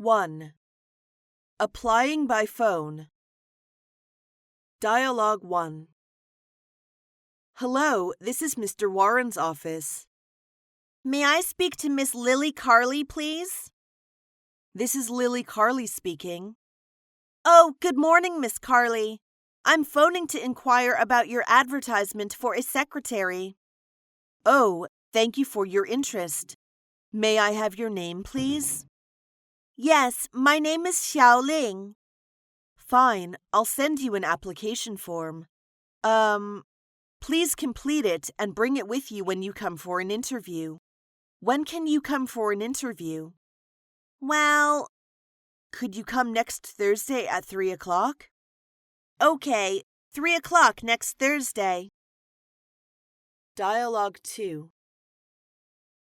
1. Applying by phone. Dialogue 1. Hello, this is Mr. Warren's office. May I speak to Miss Lily Carley, please? This is Lily Carley speaking. Oh, good morning, Miss Carley. I'm phoning to inquire about your advertisement for a secretary. Oh, thank you for your interest. May I have your name, please? Yes, my name is Xiaoling. Fine, I'll send you an application form. Please complete it and bring it with you when you come for an interview. When can you come for an interview? Well, could you come next Thursday at 3 o'clock? Okay, 3 o'clock next Thursday. Dialogue 2.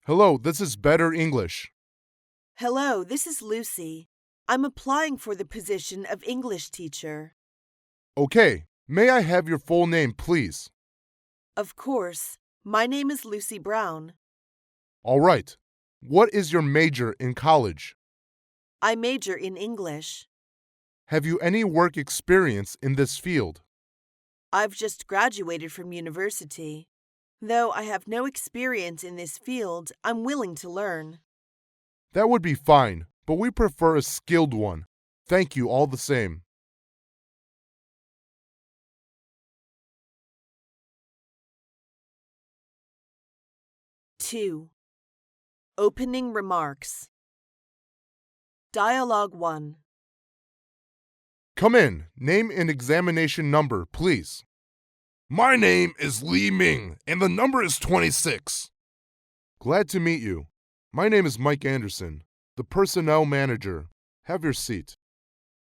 Hello, this is Better English. Hello, this is Lucy. I'm applying for the position of English teacher. Okay, may I have your full name, please? Of course. My name is Lucy Brown. All right. What is your major in college? I major in English. Have you any work experience in this field? I've just graduated from university. Though I have no experience in this field, I'm willing to learn. That would be fine, but we prefer a skilled one. Thank you all the same. Two. Opening remarks. Dialogue 1. Come in. Name and examination number, please. My name is Li Ming, and the number is 26. Glad to meet you. My name is Mike Anderson, the personnel manager. Have your seat.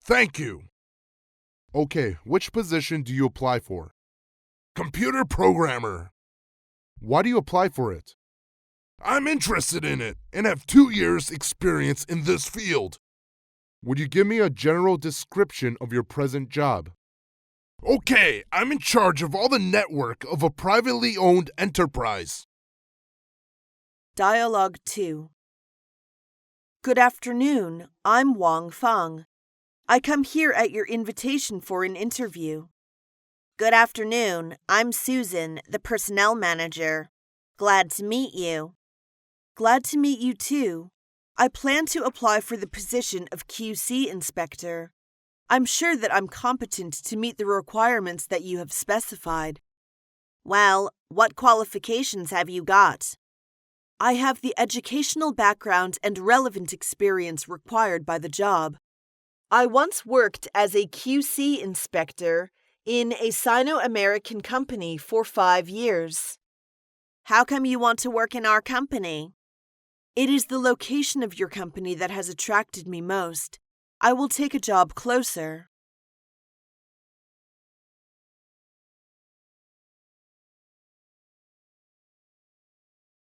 Thank you. Okay, which position do you apply for? Computer programmer. Why do you apply for it? I'm interested in it and have 2 years' experience in this field. Would you give me a general description of your present job? Okay, I'm in charge of all the network of a privately owned enterprise. Dialogue 2. Good afternoon. I'm Wang Fang. I come here at your invitation for an interview. Good afternoon. I'm Susan, the personnel manager. Glad to meet you. Glad to meet you too. I plan to apply for the position of QC inspector. I'm sure that I'm competent to meet the requirements that you have specified. Well, what qualifications have you got? I have the educational background and relevant experience required by the job. I once worked as a QC inspector in a Sino American company for 5 years. How come you want to work in our company? It is the location of your company that has attracted me most. I will take a job closer.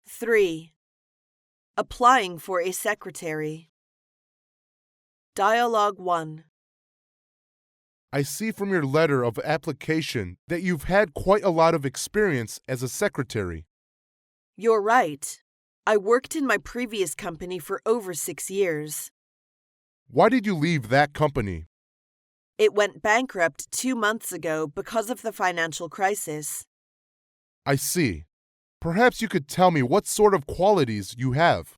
Three. Applying for a secretary. Dialogue 1. I see from your letter of application that you've had quite a lot of experience as a secretary. You're right. I worked in my previous company for over 6 years. Why did you leave that company? It went bankrupt 2 months ago because of the financial crisis. I see. Perhaps you could tell me what sort of qualities you have.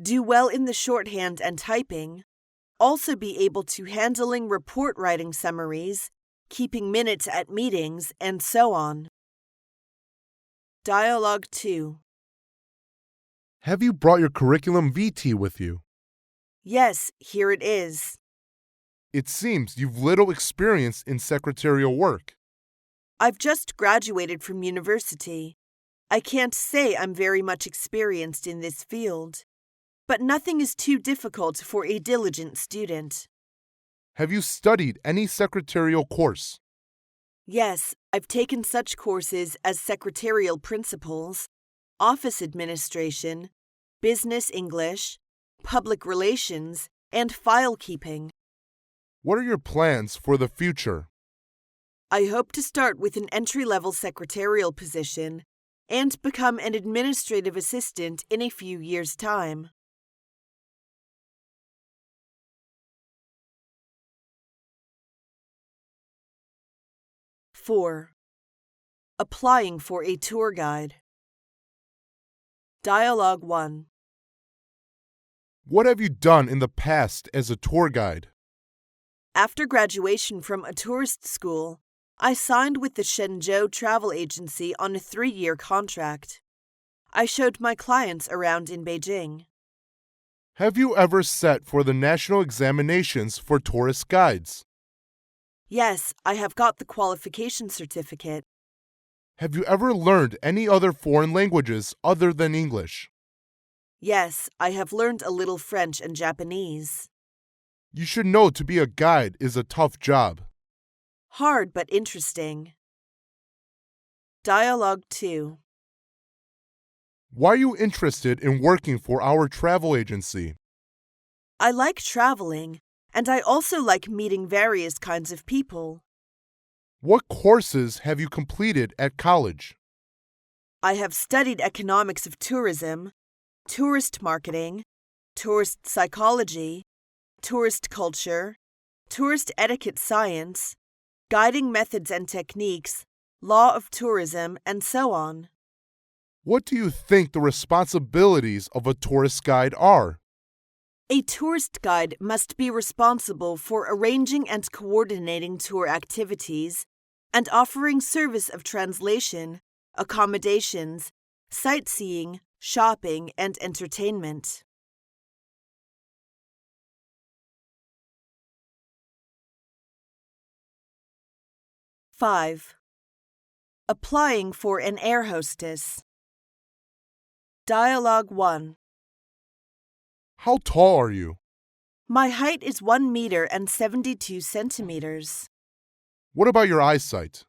Do well in the shorthand and typing. Also be able to handling report writing summaries, keeping minutes at meetings, and so on. Dialogue 2. Have you brought your curriculum vitae with you? Yes, here it is. It seems you've little experience in secretarial work. I've just graduated from university. I can't say I'm very much experienced in this field, but nothing is too difficult for a diligent student. Have you studied any secretarial course? Yes, I've taken such courses as secretarial principles, office administration, business English, public relations, and file keeping. What are your plans for the future? I hope to start with an entry-level secretarial position and become an administrative assistant in a few years' time. 4. Applying for a tour guide. Dialogue 1. What have you done in the past as a tour guide? After graduation from a tourist school, I signed with the Shenzhou travel agency on a 3-year contract. I showed my clients around in Beijing. Have you ever sat for the national examinations for tourist guides? Yes, I have got the qualification certificate. Have you ever learned any other foreign languages other than English? Yes, I have learned a little French and Japanese. You should know to be a guide is a tough job. Hard but interesting. Dialogue 2. Why are you interested in working for our travel agency? I like traveling, and I also like meeting various kinds of people. What courses have you completed at college? I have studied economics of tourism, tourist marketing, tourist psychology, tourist culture, tourist etiquette science, guiding methods and techniques, law of tourism, and so on. What do you think the responsibilities of a tourist guide are? A tourist guide must be responsible for arranging and coordinating tour activities and offering service of translation, accommodations, sightseeing, shopping, and entertainment. Five. Applying for an air hostess. Dialogue 1. How tall are you? My height is 1 meter and 72 centimeters. What about your eyesight?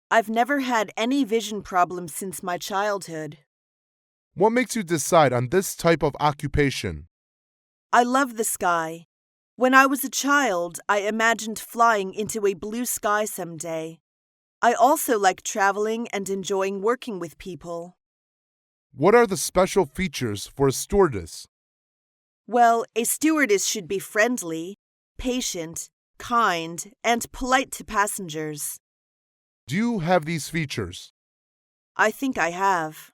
I've never had any vision problems since my childhood. What makes you decide on this type of occupation? I love the sky. When I was a child, I imagined flying into a blue sky someday. I also like traveling and enjoying working with people. What are the special features for a stewardess? Well, a stewardess should be friendly, patient, kind, and polite to passengers. Do you have these features? I think I have.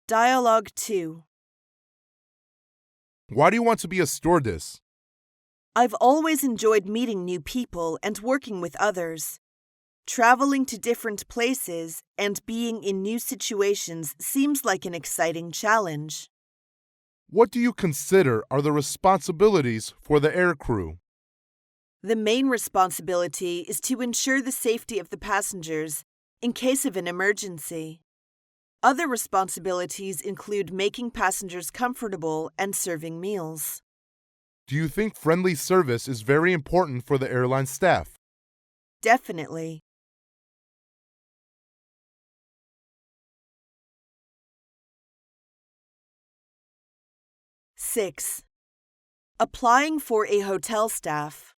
Dialogue 2. Why do you want to be a stewardess? I've always enjoyed meeting new people and working with others. Traveling to different places and being in new situations seems like an exciting challenge. What do you consider are the responsibilities for the aircrew? The main responsibility is to ensure the safety of the passengers in case of an emergency. Other responsibilities include making passengers comfortable and serving meals. Do you think friendly service is very important for the airline staff? Definitely. Six. Applying for a hotel staff.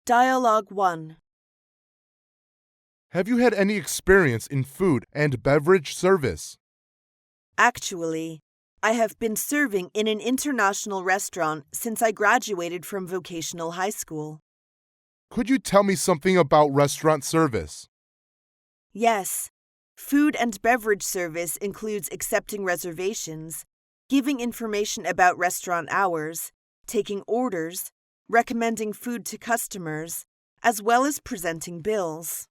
Dialogue 1. Have you had any experience in food and beverage service? Actually, I have been serving in an international restaurant since I graduated from vocational high school. Could you tell me something about restaurant service? Yes, food and beverage service includes accepting reservations, giving information about restaurant hours, taking orders, recommending food to customers, as well as presenting bills.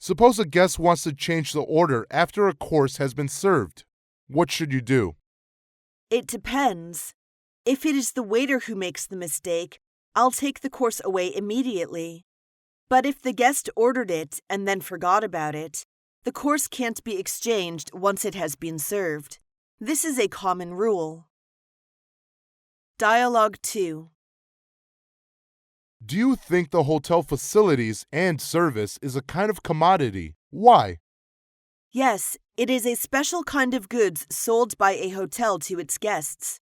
Suppose a guest wants to change the order after a course has been served. What should you do? It depends. If it is the waiter who makes the mistake, I'll take the course away immediately. But if the guest ordered it and then forgot about it, the course can't be exchanged once it has been served. This is a common rule. Dialogue 2. Do you think the hotel facilities and service is a kind of commodity? Why? Yes, it is a special kind of goods sold by a hotel to its guests.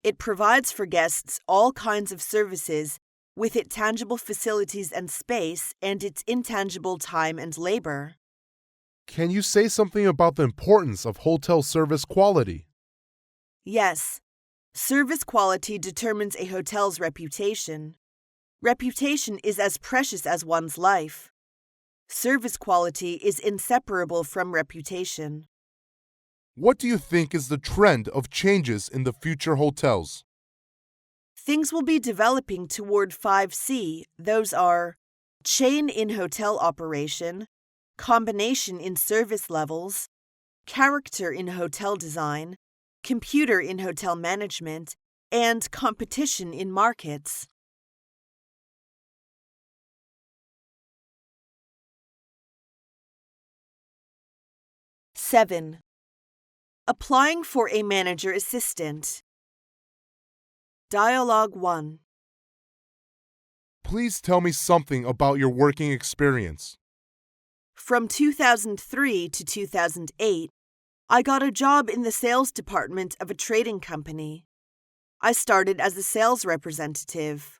It provides for guests all kinds of services with its tangible facilities and space and its intangible time and labor. Can you say something about the importance of hotel service quality? Yes, service quality determines a hotel's reputation. Reputation is as precious as one's life. Service quality is inseparable from reputation. What do you think is the trend of changes in the future hotels? Things will be developing toward 5C. Those are chain in hotel operation, combination in service levels, character in hotel design, computer in hotel management, and competition in markets. Seven. Applying for a manager assistant. Dialogue 1. Please tell me something about your working experience. From 2003 to 2008, I got a job in the sales department of a trading company. I started as a sales representative.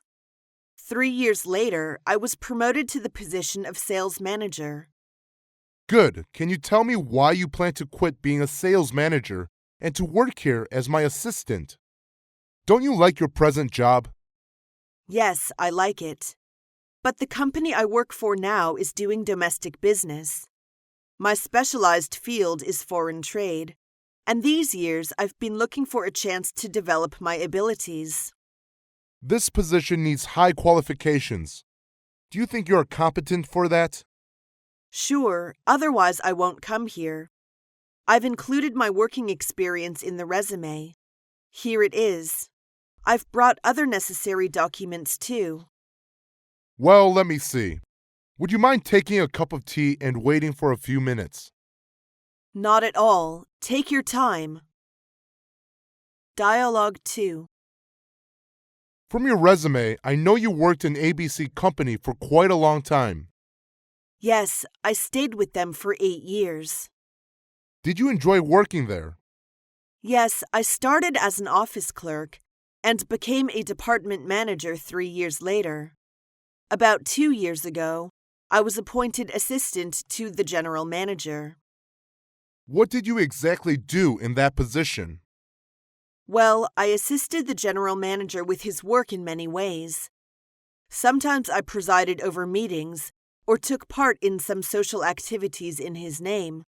3 years later, I was promoted to the position of sales manager. Good. Can you tell me why you plan to quit being a sales manager and to work here as my assistant? Don't you like your present job? Yes, I like it. But the company I work for now is doing domestic business. My specialized field is foreign trade, and these years I've been looking for a chance to develop my abilities. This position needs high qualifications. Do you think you're competent for that? Sure, otherwise I won't come here. I've included my working experience in the resume. Here it is. I've brought other necessary documents too. Well, let me see. Would you mind taking a cup of tea and waiting for a few minutes? Not at all. Take your time. Dialogue 2. From your resume, I know you worked in ABC Company for quite a long time. Yes, I stayed with them for 8 years. Did you enjoy working there? Yes, I started as an office clerk and became a department manager 3 years later. About 2 years ago, I was appointed assistant to the general manager. What did you exactly do in that position? Well, I assisted the general manager with his work in many ways. Sometimes I presided over meetings or took part in some social activities in his name.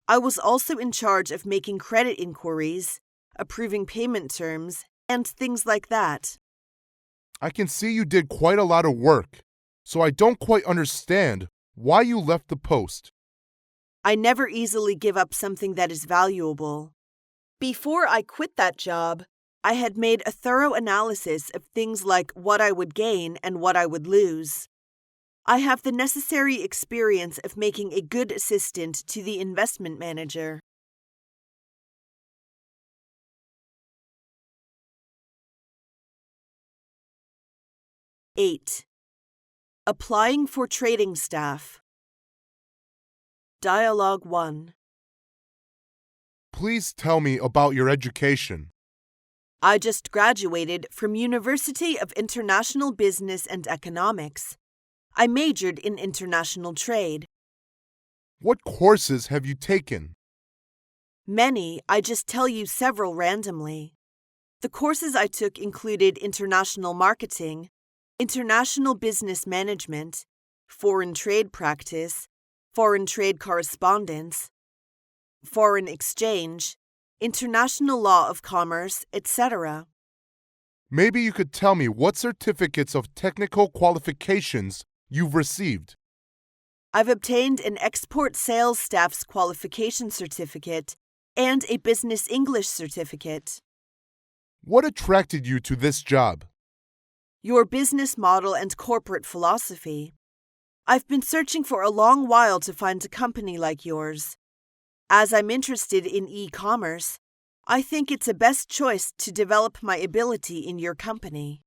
I was also in charge of making credit inquiries, approving payment terms, and things like that. I can see you did quite a lot of work, so I don't quite understand why you left the post. I never easily give up something that is valuable. Before I quit that job, I had made a thorough analysis of things like what I would gain and what I would lose. I have the necessary experience of making a good assistant to the investment manager. Eight. Applying for trading staff. Dialogue 1. Please tell me about your education. I just graduated from University of International Business and Economics. I majored in international trade. What courses have you taken? Many, I just tell you several randomly. The courses I took included international marketing, international business management, foreign trade practice, foreign trade correspondence, foreign exchange, international law of commerce, etc. Maybe you could tell me what certificates of technical qualifications you've received. I've obtained an export sales staff's qualification certificate and a business English certificate. What attracted you to this job? Your business model and corporate philosophy. I've been searching for a long while to find a company like yours. As I'm interested in e-commerce, I think it's a best choice to develop my ability in your company.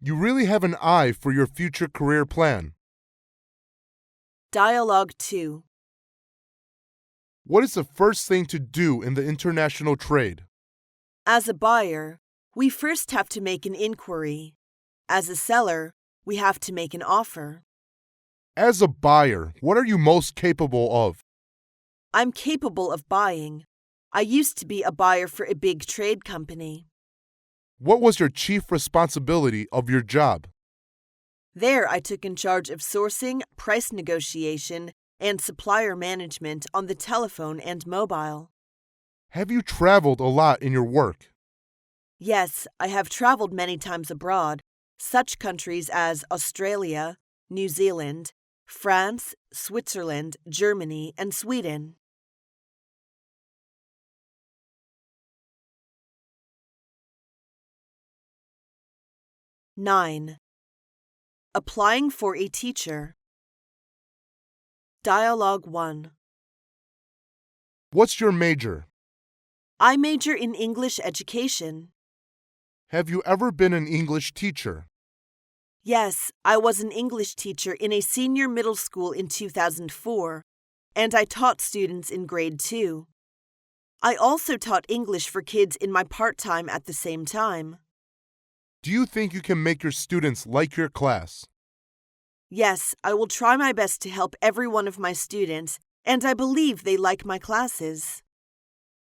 You really have an eye for your future career plan. Dialogue 2. What is the first thing to do in the international trade? As a buyer, we first have to make an inquiry. As a seller, we have to make an offer. As a buyer, what are you most capable of? I'm capable of buying. I used to be a buyer for a big trade company. What was your chief responsibility of your job? There, I took in charge of sourcing, price negotiation, and supplier management on the telephone and mobile. Have you traveled a lot in your work? Yes, I have traveled many times abroad, such countries as Australia, New Zealand, France, Switzerland, Germany, and Sweden. 9. Applying for a teacher. Dialogue 1. What's your major? I major in English education. Have you ever been an English teacher? Yes, I was an English teacher in a senior middle school in 2004, and I taught students in grade 2. I also taught English for kids in my part-time at the same time. Do you think you can make your students like your class? Yes, I will try my best to help every one of my students, and I believe they like my classes.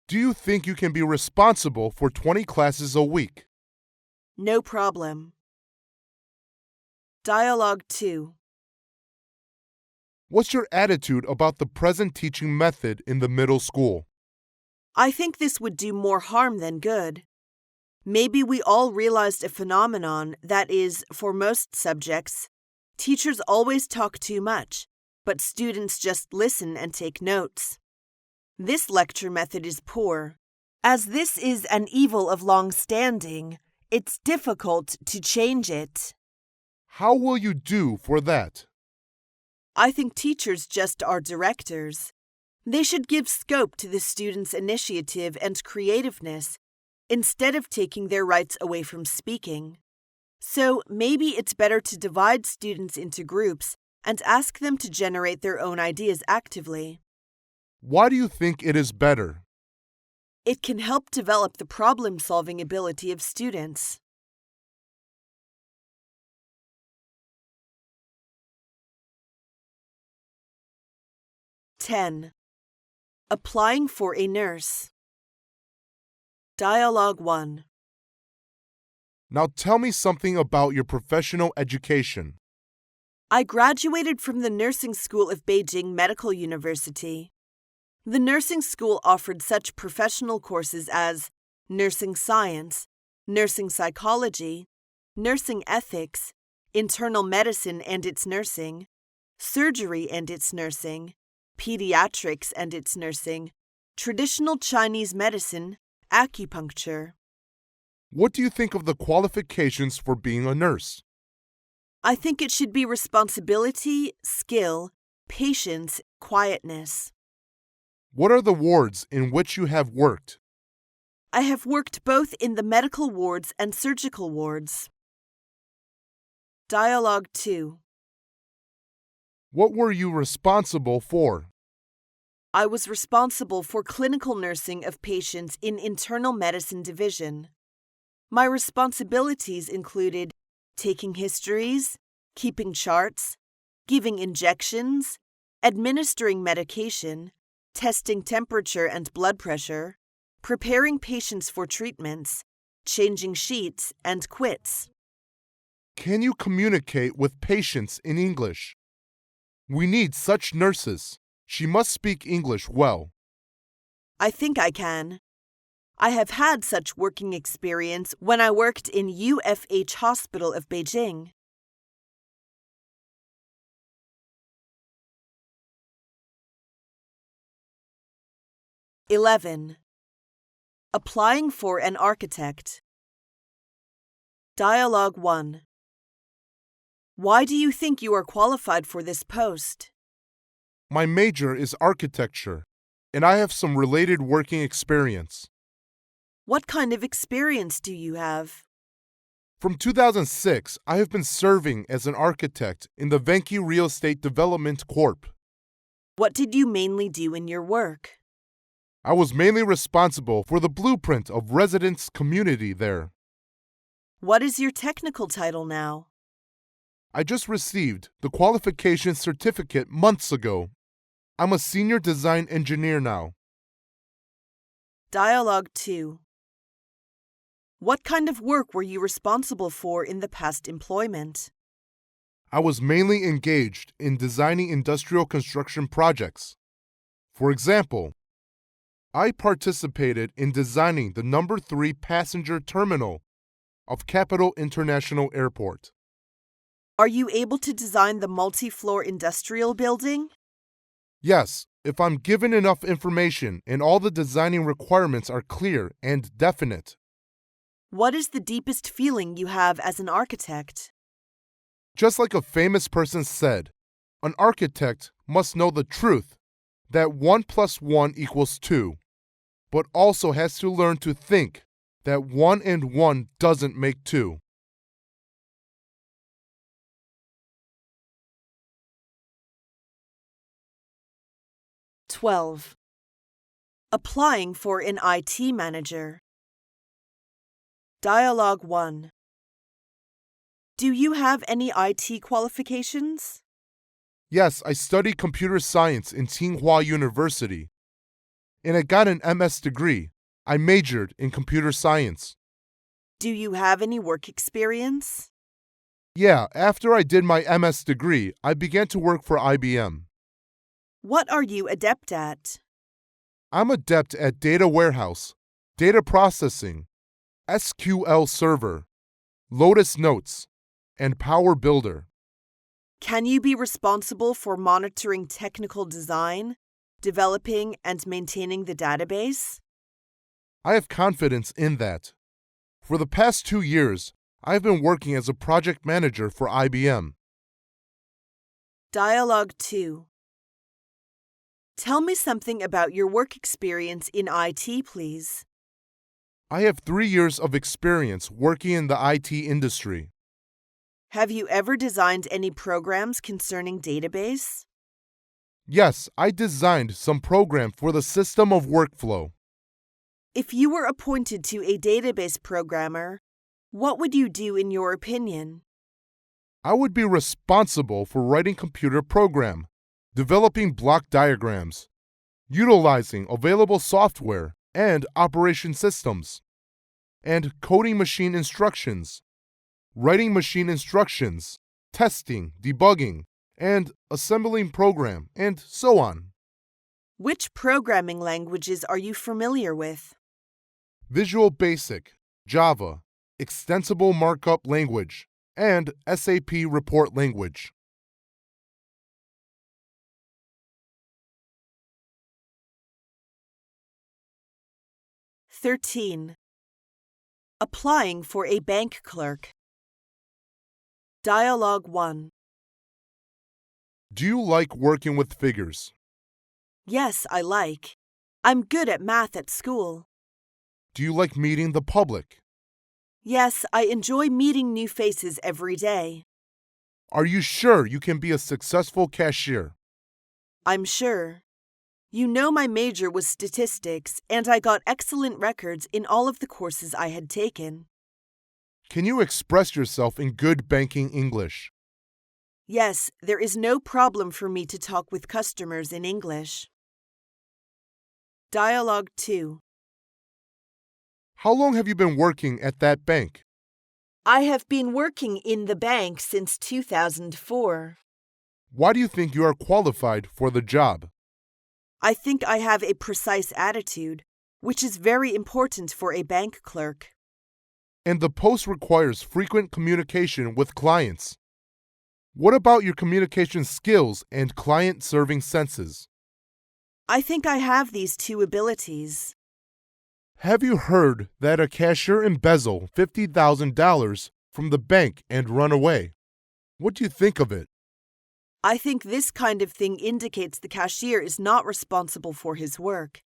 Do you think you can be responsible for 20 classes a week? No problem. Dialogue 2. What's your attitude about the present teaching method in the middle school? I think this would do more harm than good. Maybe we all realized a phenomenon that is, for most subjects, teachers always talk too much, but students just listen and take notes. This lecture method is poor. As this is an evil of long standing, it's difficult to change it. How will you do for that? I think teachers just are directors. They should give scope to the students' initiative and creativeness instead of taking their rights away from speaking. So maybe it's better to divide students into groups and ask them to generate their own ideas actively. Why do you think it is better? It can help develop the problem-solving ability of students. 10. Applying for a nurse. Dialogue 1. Now tell me something about your professional education. I graduated from the Nursing School of Beijing Medical University. The nursing school offered such professional courses as nursing science, nursing psychology, nursing ethics, internal medicine and its nursing, surgery and its nursing, pediatrics and its nursing, traditional Chinese medicine, acupuncture. What do you think of the qualifications for being a nurse? I think it should be responsibility, skill, patience, quietness. What are the wards in which you have worked? I have worked both in the medical wards and surgical wards. Dialogue 2. What were you responsible for? I was responsible for clinical nursing of patients in internal medicine division. My responsibilities included taking histories, keeping charts, giving injections, administering medication, testing temperature and blood pressure, preparing patients for treatments, changing sheets, and quits. Can you communicate with patients in English? We need such nurses. She must speak English well. I think I can. I have had such working experience when I worked in UFH Hospital of Beijing. 11. Applying for an architect. Dialogue 1. Why do you think you are qualified for this post? My major is architecture, and I have some related working experience. What kind of experience do you have? From 2006, I have been serving as an architect in the Venki Real Estate Development Corp. What did you mainly do in your work? I was mainly responsible for the blueprint of residents' community there. What is your technical title now? I just received the qualifications certificate months ago. I'm a senior design engineer now. Dialogue 2. What kind of work were you responsible for in the past employment? I was mainly engaged in designing industrial construction projects. For example, I participated in designing the number 3 passenger terminal of Capital International Airport. Are you able to design the multi-floor industrial building? Yes, if I'm given enough information and all the designing requirements are clear and definite. What is the deepest feeling you have as an architect? Just like a famous person said, an architect must know the truth that 1 + 1 = 2, but also has to learn to think that 1 and 1 doesn't make 2. (12) Applying for an IT manager. Dialogue 1. Do you have any IT qualifications? Yes, I studied computer science in Tsinghua University, and I got an MS degree. I majored in computer science. Do you have any work experience? Yeah, after I did my MS degree, I began to work for IBM. What are you adept at? I'm adept at data warehouse, data processing, SQL Server, Lotus Notes, and Power Builder. Can you be responsible for monitoring technical design, developing and maintaining the database? I have confidence in that. For the past 2 years, I've been working as a project manager for IBM. Dialogue 2. Tell me something about your work experience in IT, please. I have 3 years of experience working in the IT industry. Have you ever designed any programs concerning database? Yes, I designed some program for the system of workflow. If you were appointed to a database programmer, what would you do in your opinion? I would be responsible for writing computer program, developing block diagrams, utilizing available software and operation systems, and coding machine instructions, writing machine instructions, testing, debugging, and assembling program, and so on. Which programming languages are you familiar with? Visual Basic, Java, Extensible Markup language, and SAP Report language. (13) Applying for a bank clerk. Dialogue 1. Do you like working with figures? Yes, I like. I'm good at math at school. Do you like meeting the public? Yes, I enjoy meeting new faces every day. Are you sure you can be a successful cashier? I'm sure. You know my major was statistics, and I got excellent records in all of the courses I had taken. Can you express yourself in good banking English? Yes, there is no problem for me to talk with customers in English. Dialogue 2. How long have you been working at that bank? I have been working in the bank since 2004. Why do you think you are qualified for the job? I think I have a precise attitude, which is very important for a bank clerk. And the post requires frequent communication with clients. What about your communication skills and client-serving senses? I think I have these two abilities. Have you heard that a cashier embezzled $50,000 from the bank and run away? What do you think of it? I think this kind of thing indicates the cashier is not responsible for his work.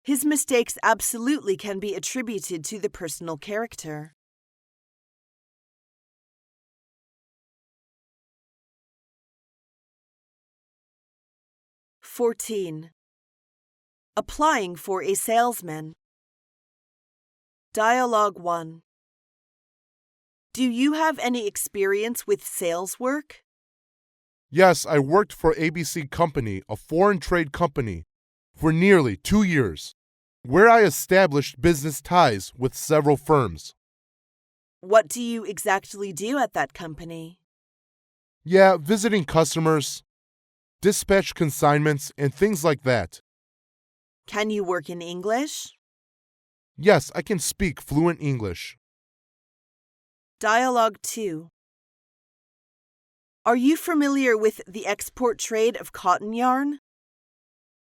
His mistakes absolutely can be attributed to the personal character. (14) Applying for a salesman. Dialogue 1. Do you have any experience with sales work? Yes, I worked for ABC Company, a foreign trade company, for nearly 2 years, where I established business ties with several firms. What do you exactly do at that company? Yeah, visiting customers, dispatch consignments, and things like that. Can you work in English? Yes, I can speak fluent English. Dialogue 2. Are you familiar with the export trade of cotton yarn?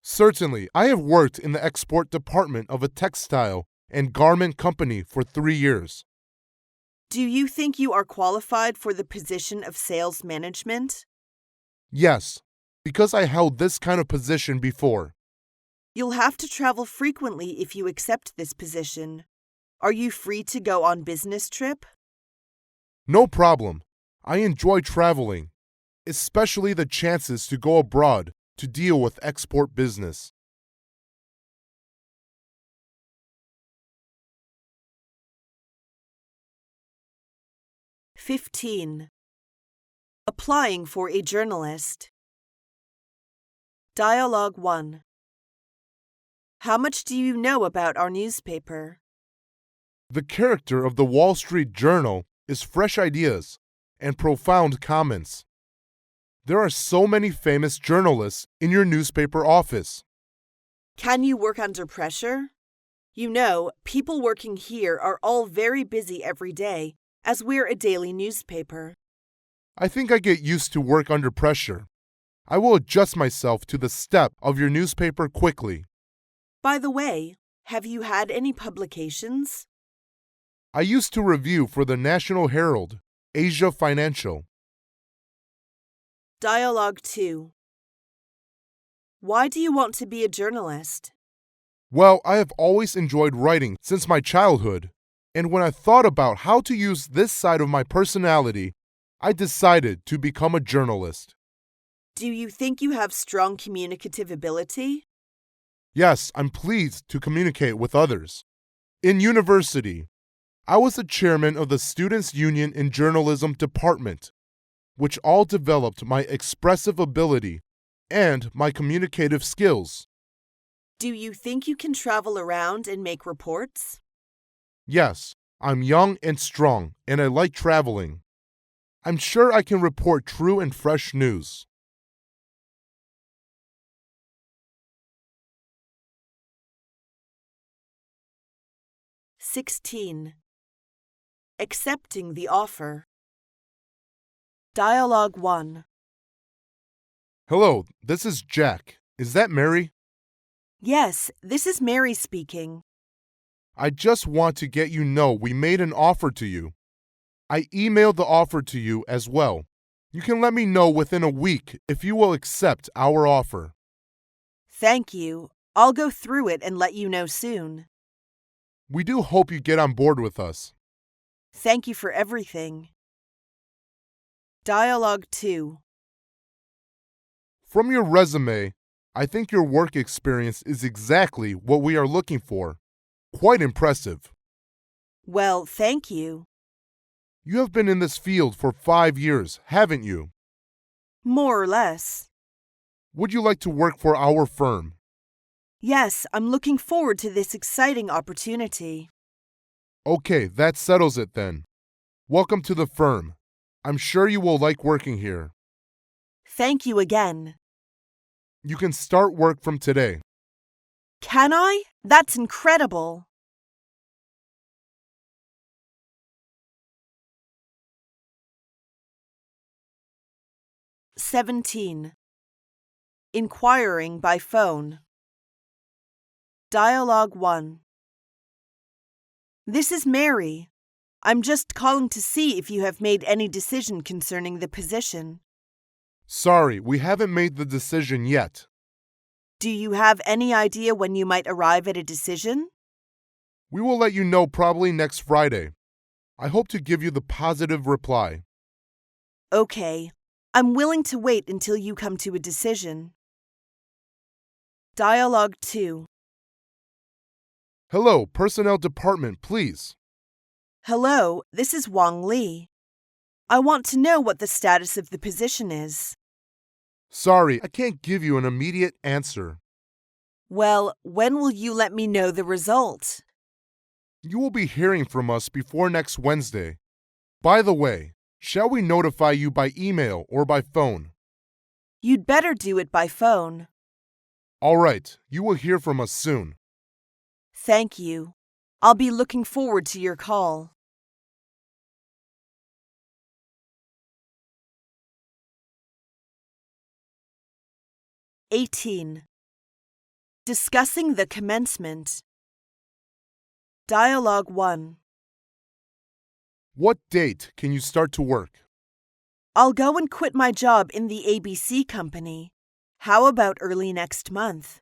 Certainly, I have worked in the export department of a textile and garment company for 3 years. Do you think you are qualified for the position of sales management? Yes, because I held this kind of position before. You'll have to travel frequently if you accept this position. Are you free to go on business trip? No problem. I enjoy traveling, especially the chances to go abroad to deal with export business. (15) Applying for a journalist. Dialogue 1. How much do you know about our newspaper? The character of the Wall Street Journal is fresh ideas and profound comments. There are so many famous journalists in your newspaper office. Can you work under pressure? You know, people working here are all very busy every day, as we're a daily newspaper. I think I get used to work under pressure. I will adjust myself to the step of your newspaper quickly. By the way, have you had any publications? I used to review for the National Herald, Asia Financial. Dialogue 2. Why do you want to be a journalist? Well, I have always enjoyed writing since my childhood, and when I thought about how to use this side of my personality, I decided to become a journalist. Do you think you have strong communicative ability? Yes, I'm pleased to communicate with others. In university, I was the chairman of the Students' Union in Journalism Department, which all developed my expressive ability and my communicative skills. Do you think you can travel around and make reports? Yes, I'm young and strong, and I like traveling. I'm sure I can report true and fresh news. (16) Accepting the offer. Dialogue 1. Hello, this is Jack. Is that Mary? Yes, this is Mary speaking. I just want to get you know we made an offer to you. I emailed the offer to you as well. You can let me know within a week if you will accept our offer. Thank you. I'll go through it and let you know soon. We do hope you get on board with us. Thank you for everything. Dialogue 2. From your resume, I think your work experience is exactly what we are looking for. Quite impressive. Well, thank you. You have been in this field for 5 years, haven't you? More or less. Would you like to work for our firm? Yes, I'm looking forward to this exciting opportunity. Okay, that settles it then. Welcome to the firm. I'm sure you will like working here. Thank you again. You can start work from today. Can I? That's incredible. (17) Inquiring by phone. Dialogue 1. This is Mary. I'm just calling to see if you have made any decision concerning the position. Sorry, we haven't made the decision yet. Do you have any idea when you might arrive at a decision? We will let you know probably next Friday. I hope to give you the positive reply. Okay. I'm willing to wait until you come to a decision. Dialogue 2. Hello, Personnel Department, please. Hello, this is Wang Li. I want to know what the status of the position is. Sorry, I can't give you an immediate answer. Well, when will you let me know the result? You will be hearing from us before next Wednesday. By the way, Shall we notify you by email or by phone? You'd better do it by phone. All right, you will hear from us soon. Thank you. I'll be looking forward to your call. (18) Discussing the commencement. Dialogue 1. What date can you start to work? I'll go and quit my job in the ABC company. How about early next month?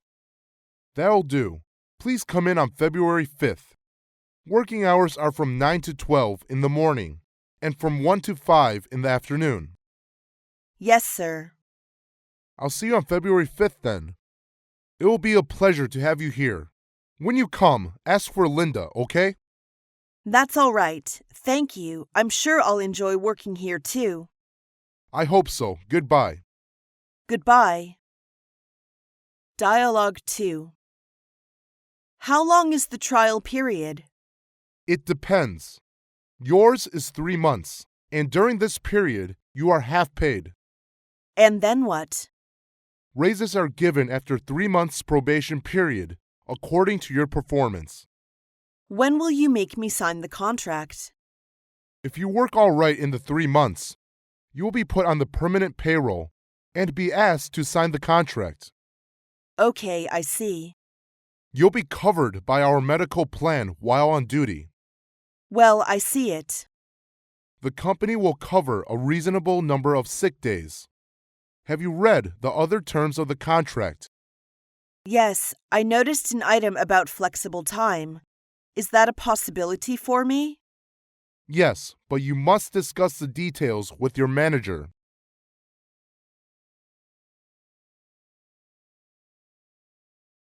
That'll do. Please come in on February 5th. Working hours are from 9 to 12 in the morning and from 1 to 5 in the afternoon. Yes, sir. I'll see you on February 5th then. It will be a pleasure to have you here. When you come, ask for Linda, okay? That's all right. Thank you. I'm sure I'll enjoy working here too. I hope so. Goodbye. Goodbye. Dialogue 2. How long is the trial period? It depends. Yours is 3 months, and during this period, you are half paid. And then what? Raises are given after 3 months probation period, according to your performance. When will you make me sign the contract? If you work all right in the 3 months, you will be put on the permanent payroll and be asked to sign the contract. Okay, I see. You'll be covered by our medical plan while on duty. Well, I see it. The company will cover a reasonable number of sick days. Have you read the other terms of the contract? Yes, I noticed an item about flexible time. Is that a possibility for me? Yes, but you must discuss the details with your manager.